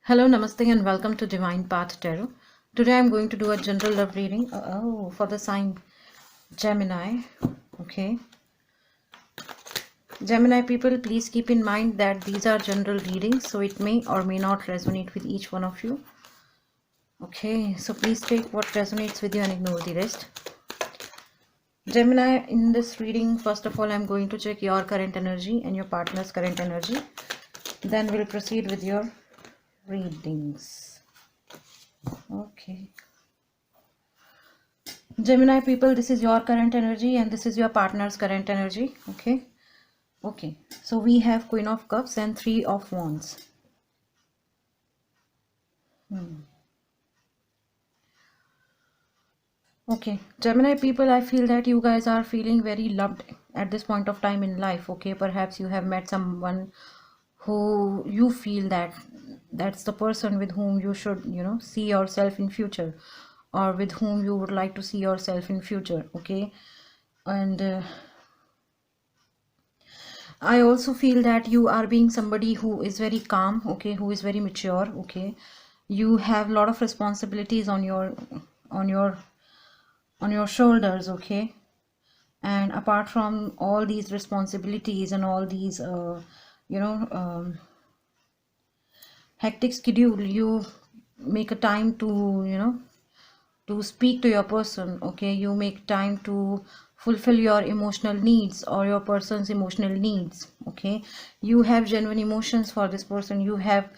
Hello, Namaste, and welcome to Divine Path Tarot. Today I'm going to do a general love reading for the sign Gemini. Okay. Gemini people, please keep in mind that these are general readings, so it may or may not resonate with each one of you. Okay, so please take what resonates with you and ignore the rest. Gemini, in this reading, first of all, I'm going to check your current energy and your partner's current energy. Then we'll proceed with your readings. Okay. Gemini people, this is your current energy and this is your partner's current energy. Okay, so we have Queen of Cups and Three of Wands. Okay, Gemini people, I feel that you guys are feeling very loved at this point of time in life. Okay, perhaps you have met someone who you feel that that's the person with whom you should see yourself in future, or with whom you would like to see yourself in future. Okay, and I also feel that you are being somebody who is very calm, okay, who is very mature, okay. You have a lot of responsibilities on your on your shoulders, okay. And apart from all these responsibilities and all these you know hectic schedule, you make a time to to speak to your person, okay. You make time to fulfill your emotional needs or your person's emotional needs, okay. You have genuine emotions for this person, you have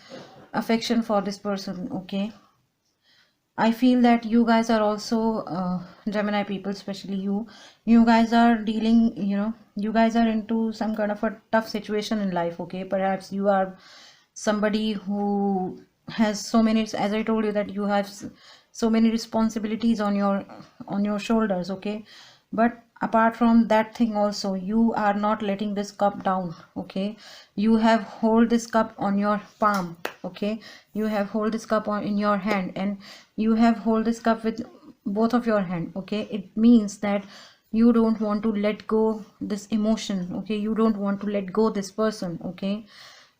affection for this person, okay. I feel that you guys are also Gemini people, especially you guys are dealing, you guys are into some kind of a tough situation in life, okay. Perhaps you are somebody who has so many, as I told you, that you have so many responsibilities on your shoulders, okay. But apart from that thing also, you are not letting this cup down, okay. You have hold this cup on your palm, okay. You have hold this cup in your hand, and you have hold this cup with both of your hand, okay. It means that you don't want to let go this emotion, okay. You don't want to let go this person, okay.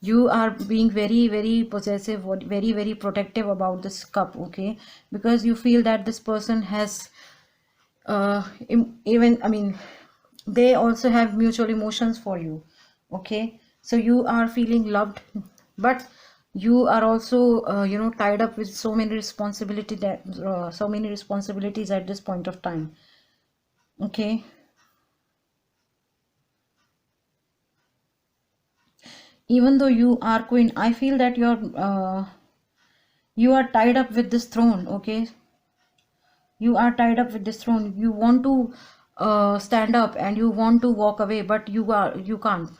You are being very very possessive or very very protective about this cup, okay, because you feel that this person has even, I mean, they also have mutual emotions for you, okay. So you are feeling loved, but you are also tied up with so many responsibility that so many responsibilities at this point of time, okay. Even though you are queen, I feel that you are tied up with this throne, okay. You are tied up with this throne. You want to stand up and you want to walk away, but you can't,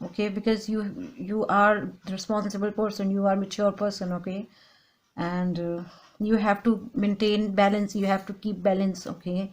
okay, because you are the responsible person, you are mature person, okay. And you have to maintain balance, you have to keep balance, okay.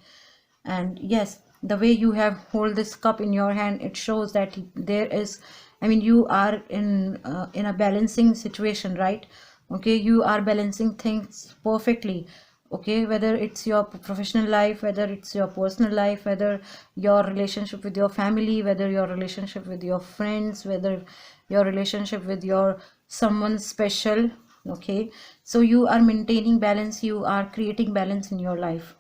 And yes, the way you have hold this cup in your hand, it shows that there is, I mean, you are in a balancing situation, right? Okay, you are balancing things perfectly, okay. Whether it's your professional life, whether it's your personal life, whether your relationship with your family, whether your relationship with your friends, whether your relationship with your someone special, okay. So you are maintaining balance, you are creating balance in your life,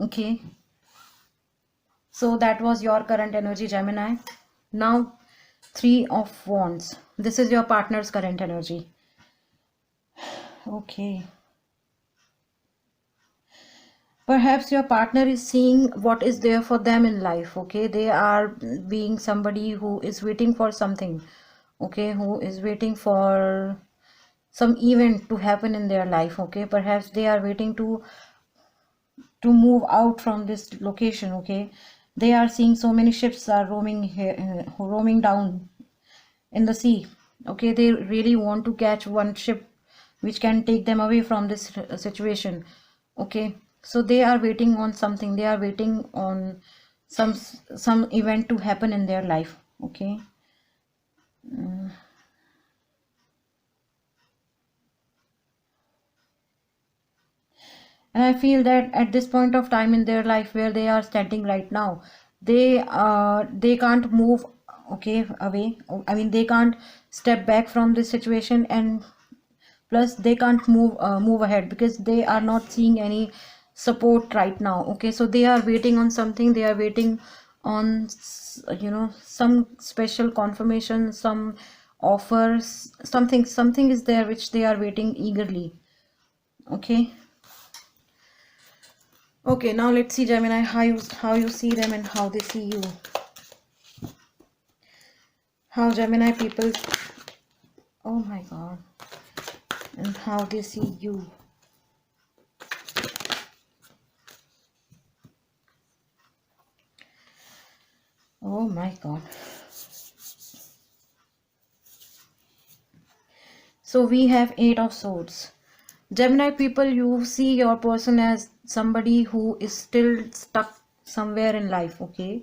okay. So that was your current energy, Gemini. Now, Three of Wands. This is your partner's current energy. Okay. Perhaps your partner is seeing what is there for them in life, okay. They are being somebody who is waiting for something, okay, who is waiting for some event to happen in their life, okay. Perhaps they are waiting to move out from this location, okay. They are seeing so many ships are roaming here, roaming down in the sea, okay. They really want to catch one ship which can take them away from this situation, okay. So they are waiting on something, they are waiting on some event to happen in their life, okay. And I feel that at this point of time in their life where they are standing right now, they can't move okay, away. I mean, they can't step back from this situation, and plus they can't move ahead because they are not seeing any support right now. Okay, so they are waiting on something. They are waiting on some special confirmation, some offers, something is there which they are waiting eagerly. Okay. Okay, now let's see, Gemini, how you see them and how they see you. How Gemini people, oh my God, and how they see you. Oh my God. So we have Eight of Swords. Gemini people, you see your person as somebody who is still stuck somewhere in life. Okay,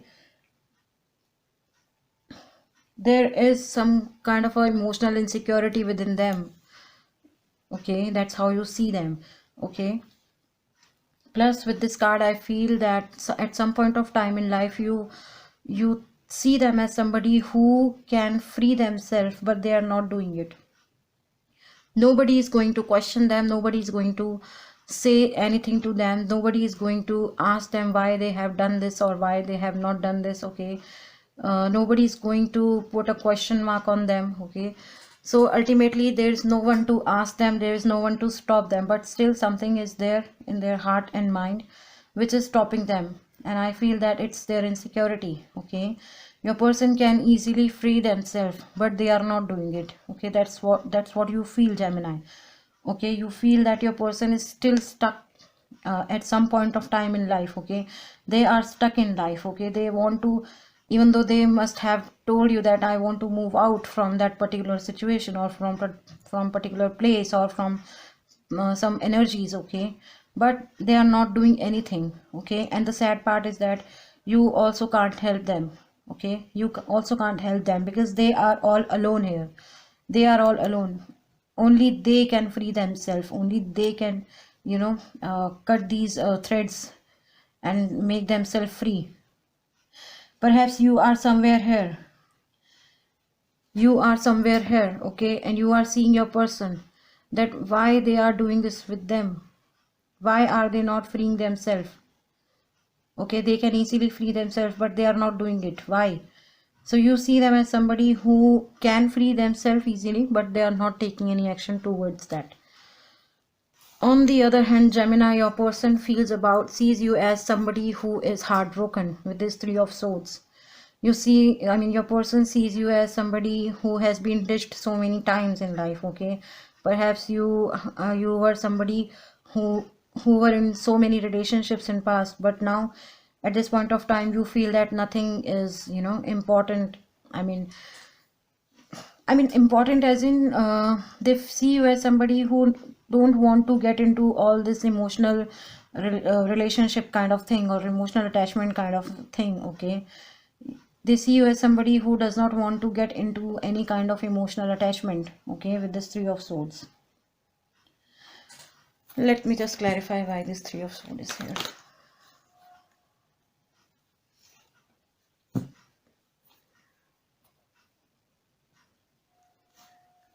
there is some kind of a emotional insecurity within them. Okay, that's how you see them. Okay, plus with this card I feel that at some point of time in life you see them as somebody who can free themselves, but they are not doing it. Nobody is going to question them, nobody is going to say anything to them, nobody is going to ask them why they have done this or why they have not done this. Okay, nobody is going to put a question mark on them. Okay, so ultimately there is no one to ask them, there is no one to stop them, but still something is there in their heart and mind which is stopping them, and I feel that it's their insecurity. Okay, your person can easily free themselves, but they are not doing it. Okay, that's what you feel, Gemini. Okay, you feel that your person is still stuck at some point of time in life. Okay, they are stuck in life. Okay, they want to, even though they must have told you that I want to move out from that particular situation, or from particular place, or from some energies. Okay, but they are not doing anything. Okay, and the sad part is that you also can't help them. Okay, you also can't help them because they are all alone here. They are all alone. Only they can free themselves, only they can cut these threads and make themselves free. Perhaps you are somewhere here, okay, and you are seeing your person, that why they are doing this with them, why are they not freeing themselves. Okay, they can easily free themselves, but they are not doing it. Why? So you see them as somebody who can free themselves easily, but they are not taking any action towards that. On the other hand, Gemini, your person sees you as somebody who is heartbroken with this Three of Swords. Your person sees you as somebody who has been ditched so many times in life. Okay, perhaps you were somebody who were in so many relationships in past, but now at this point of time you feel that nothing is important. I mean important as in they see you as somebody who don't want to get into all this emotional relationship kind of thing, or emotional attachment kind of thing. Okay, they see you as somebody who does not want to get into any kind of emotional attachment. Okay, with this Three of Swords. Let me just clarify why this Three of Swords is here.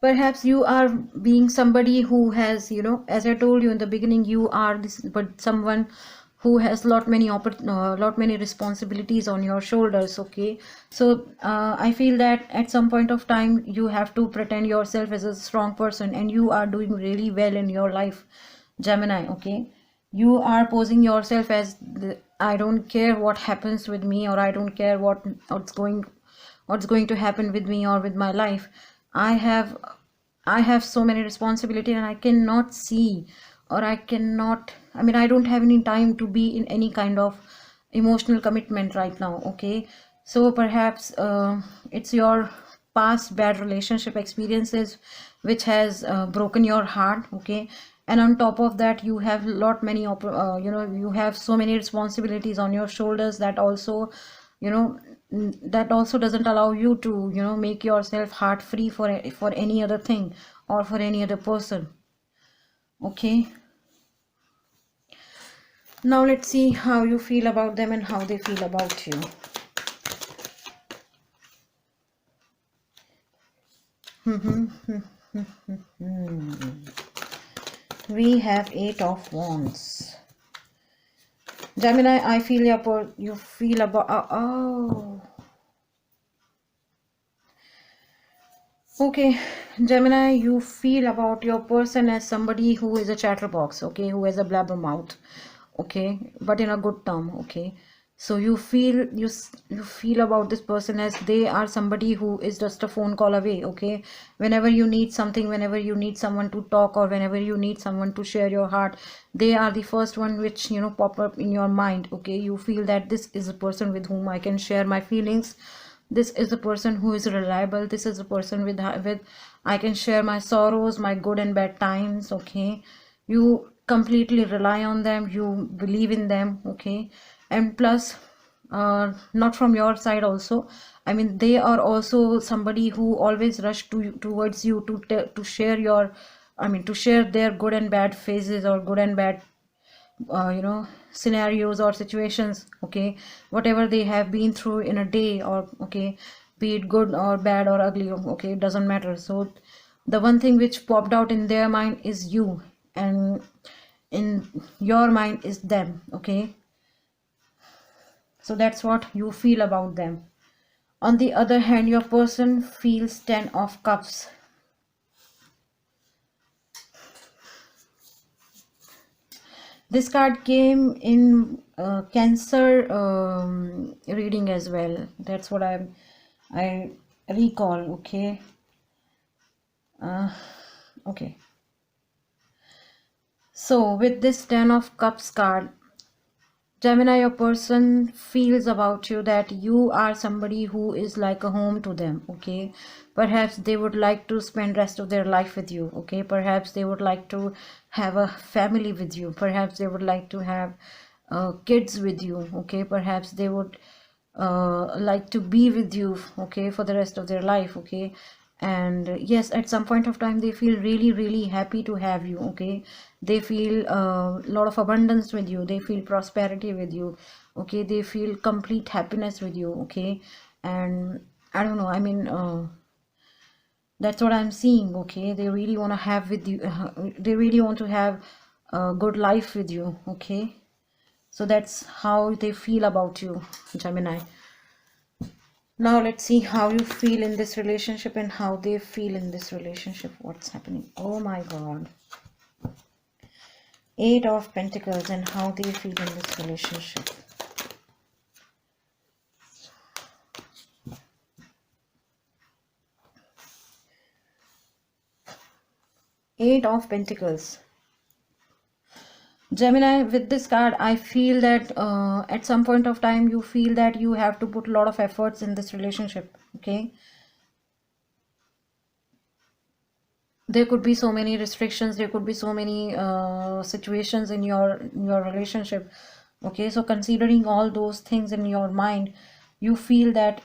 Perhaps you are being somebody who has, as I told you in the beginning, you are this, but someone who has lot many responsibilities on your shoulders. Okay, so I feel that at some point of time you have to pretend yourself as a strong person, and you are doing really well in your life, Gemini. Okay, you are posing yourself as I don't care what happens with me, or I don't care what's going to happen with me or with my life. I have so many responsibility, and I cannot see, or I don't have any time to be in any kind of emotional commitment right now. Okay, so perhaps it's your past bad relationship experiences which has broken your heart. Okay, and on top of that you have you have so many responsibilities on your shoulders that also you know that also doesn't allow you to make yourself heart free for any other thing or for any other person. Okay, now let's see how you feel about them and how they feel about you. We have Eight of Wands. Gemini, I feel you feel about okay, Gemini, you feel about your person as somebody who is a chatterbox, okay, who has a blabbermouth, okay, but in a good term, okay. So you feel about this person as they are somebody who is just a phone call away, okay. Whenever you need something, whenever you need someone to talk, or whenever you need someone to share your heart, they are the first one which pop up in your mind, okay. You feel that this is a person with whom I can share my feelings. This is the person who is reliable. This is the person with I can share my sorrows, my good and bad times, okay. You completely rely on them, you believe in them, okay. And plus, not from your side also, I mean, they are also somebody who always rush towards you to share your, I mean, to share their good and bad phases, or good and bad scenarios or situations, okay. Whatever they have been through in a day, or okay, be it good or bad or ugly, okay, it doesn't matter. So the one thing which popped out in their mind is you, and in your mind is them, okay. So that's what you feel about them. On the other hand, your person feels 10 of cups. This card came in Cancer reading as well. That's what I recall. Okay. Okay. So with this 10 of Cups card, Gemini, your person feels about you that you are somebody who is like a home to them, okay. Perhaps they would like to spend rest of their life with you, okay. Perhaps they would like to have a family with you. Perhaps they would like to have kids with you, okay. Perhaps they would like to be with you, okay, for the rest of their life, okay. And yes, at some point of time they feel really happy to have you, okay. They feel a lot of abundance with you, they feel prosperity with you, okay. They feel complete happiness with you, okay. And I don't know, I mean, that's what I'm seeing, okay. They really want to have with you, they really want to have a good life with you, okay. So that's how they feel about you, Gemini. Now let's see how you feel in this relationship and how they feel in this relationship. What's happening? Oh my God. Eight of Pentacles and how they feel in this relationship. Eight of Pentacles. Gemini, with this card, I feel that at some point of time, you feel that you have to put a lot of efforts in this relationship, okay? There could be so many restrictions, there could be so many situations in your relationship, okay? So considering all those things in your mind, you feel that,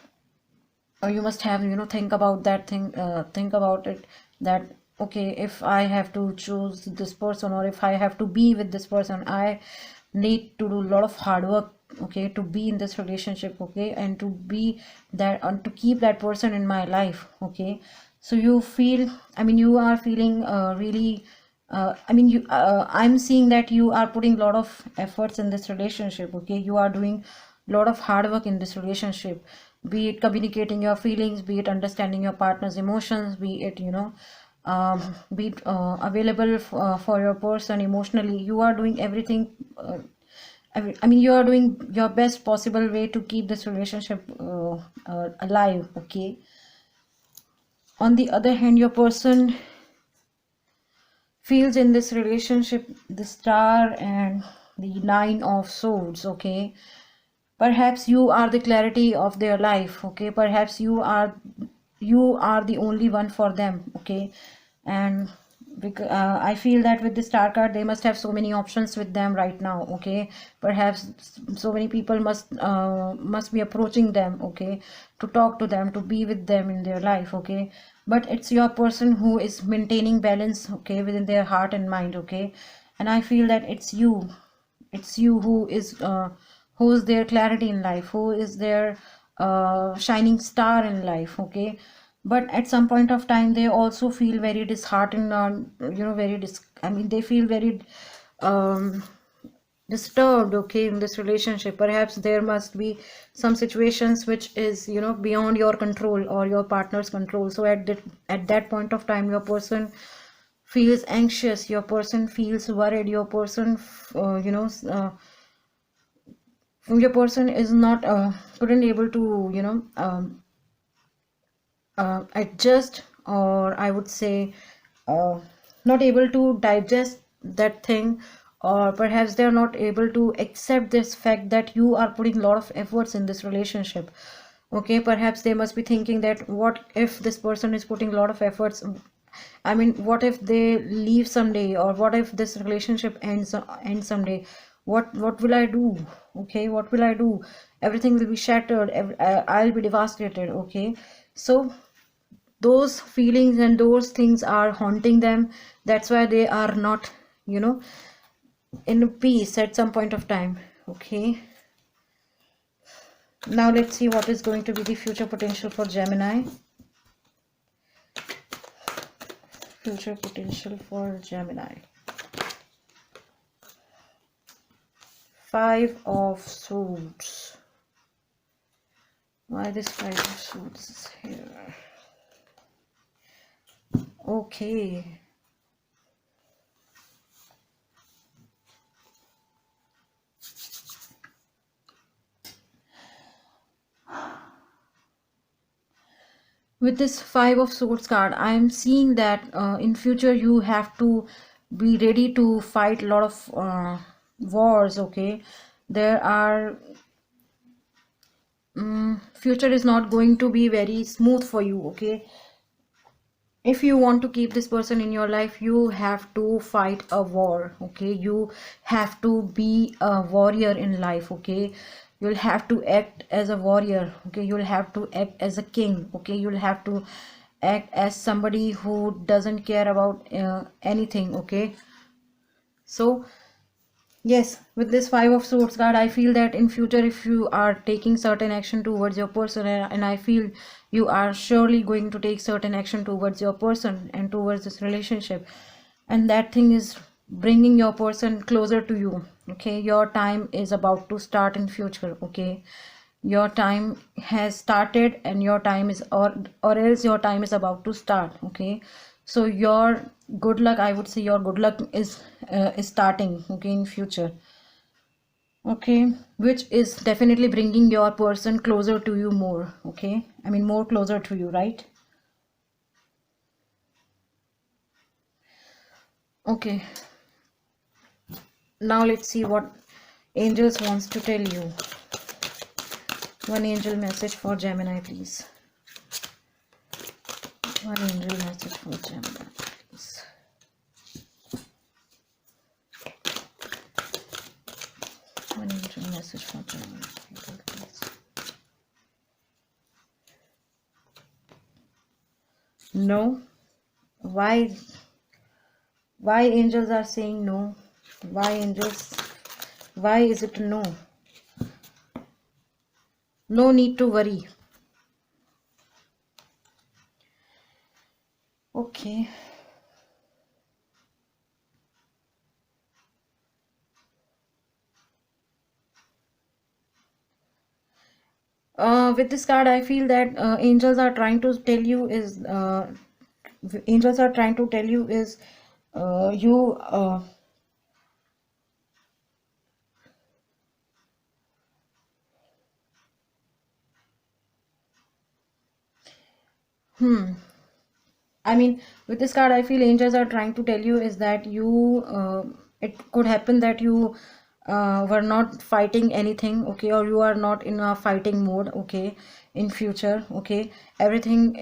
or you must have, think about that thing, think about it, that okay, if I have to choose this person, or if I have to be with this person, I need to do a lot of hard work, okay, to be in this relationship, okay, and to be that, and to keep that person in my life, okay. So you feel, I mean, you are feeling really I mean, I'm seeing that you are putting a lot of efforts in this relationship, okay. You are doing a lot of hard work in this relationship, be it communicating your feelings, be it understanding your partner's emotions, be it be it available for your person emotionally. You are doing everything, I mean, you are doing your best possible way to keep this relationship alive, okay. On the other hand, your person feels in this relationship the Star and the Nine of Swords, okay. Perhaps you are the clarity of their life, okay. Perhaps you are the only one for them, okay. And because I feel that with the Star card, they must have so many options with them right now, okay. Perhaps so many people must be approaching them, okay, to talk to them, to be with them in their life, okay. But it's your person who is maintaining balance, okay, within their heart and mind, okay. And I feel that it's you who is their clarity in life, who is their shining star in life, okay. but at some point of time they also feel very disheartened, very I mean they feel very um disturbed, okay, in this relationship. Perhaps there must be some situations which is, beyond your control or your partner's control. So at that point of time, your person feels anxious, your person feels worried, your person your person is not couldn't able to adjust, or I would say uh, not able to digest that thing, or perhaps they are not able to accept this fact that you are putting a lot of efforts in this relationship. Okay, perhaps they must be thinking that what if this person is putting a lot of efforts, I mean what if they leave someday, or what if this relationship ends someday, what will I do? Okay, what will I do? Everything will be shattered. I'll be devastated. Okay, so those feelings and those things are haunting them. That's why they are not, you know in peace at some point of time. Okay, now let's see what is going to be the future potential for Gemini. Future potential for Gemini. Five of Swords. Why this Five of Swords is here? Okay, with this Five of Swords card, I am seeing that in future you have to be ready to fight a lot of wars. Okay, there are future is not going to be very smooth for you. Okay, if you want to keep this person in your life, you have to fight a war. Okay, you have to be a warrior in life. Okay, you'll have to act as a warrior. Okay, you'll have to act as a king. Okay, you'll have to act as somebody who doesn't care about anything. Okay, so yes, with this Five of Swords card, I feel that in future, if you are taking certain action towards your person, and I feel you are surely going to take certain action towards your person and towards this relationship, and that thing is bringing your person closer to you. Okay, your time is about to start in future. Okay, your time has started, and your time is, or else your time is about to start. Okay, so your good luck, I would say your good luck is starting, okay, in future. Okay, which is definitely bringing your person closer to you more. Okay, I mean more closer to you, right? Okay, now let's see what angels wants to tell you. One angel message for Gemini, please. One angel message for Gemini, please. One angel message for Gemini, please. No. Why? Why angels are saying no? Why angels? Why is it no? No need to worry. Okay. With this card, I feel that angels are trying to tell you is angels are trying to tell you is you I mean, with this card, I feel angels are trying to tell you is that you, it could happen that you were not fighting anything, okay, or you are not in a fighting mode, okay, in future, okay, everything,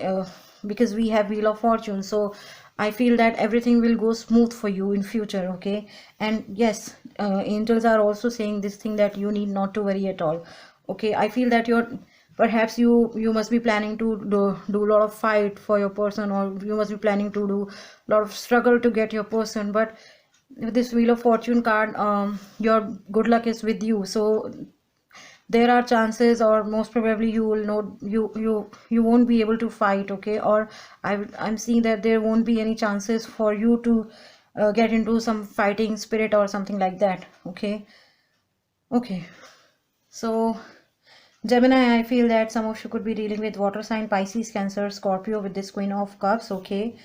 because we have Wheel of Fortune, so I feel that everything will go smooth for you in future, okay, and yes, angels are also saying this thing that you need not to worry at all, okay. I feel that you're perhaps you must be planning to do a lot of fight for your person, or you must be planning to do a lot of struggle to get your person, but with this Wheel of Fortune card, your good luck is with you. So there are chances, or most probably you will not, you won't be able to fight, okay? Or I'm seeing that there won't be any chances for you to get into some fighting spirit or something like that, okay? Okay, so Gemini, I feel that some of you could be dealing with water sign, Pisces, Cancer, Scorpio with this Queen of Cups, okay?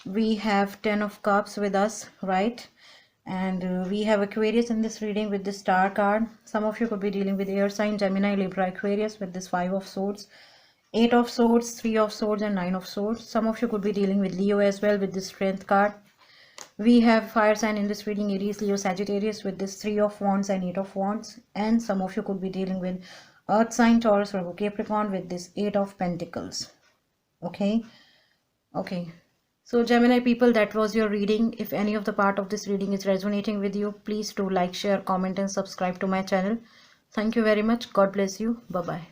We have 10 of Cups with us, right? And we have Aquarius in this reading with this Star card. Some of you could be dealing with air sign, Gemini, Libra, Aquarius with this 5 of Swords, 8 of Swords, 3 of Swords, and 9 of Swords. Some of you could be dealing with Leo as well with this Strength card. We have fire sign in this reading, Aries, Leo, Sagittarius with this 3 of Wands and 8 of Wands. And some of you could be dealing with earth sign, Taurus, Virgo, Capricorn with this 8 of Pentacles. Okay. So Gemini people, that was your reading. If any of the part of this reading is resonating with you, please do like, share, comment and subscribe to my channel. Thank you very much. God bless you. Bye bye.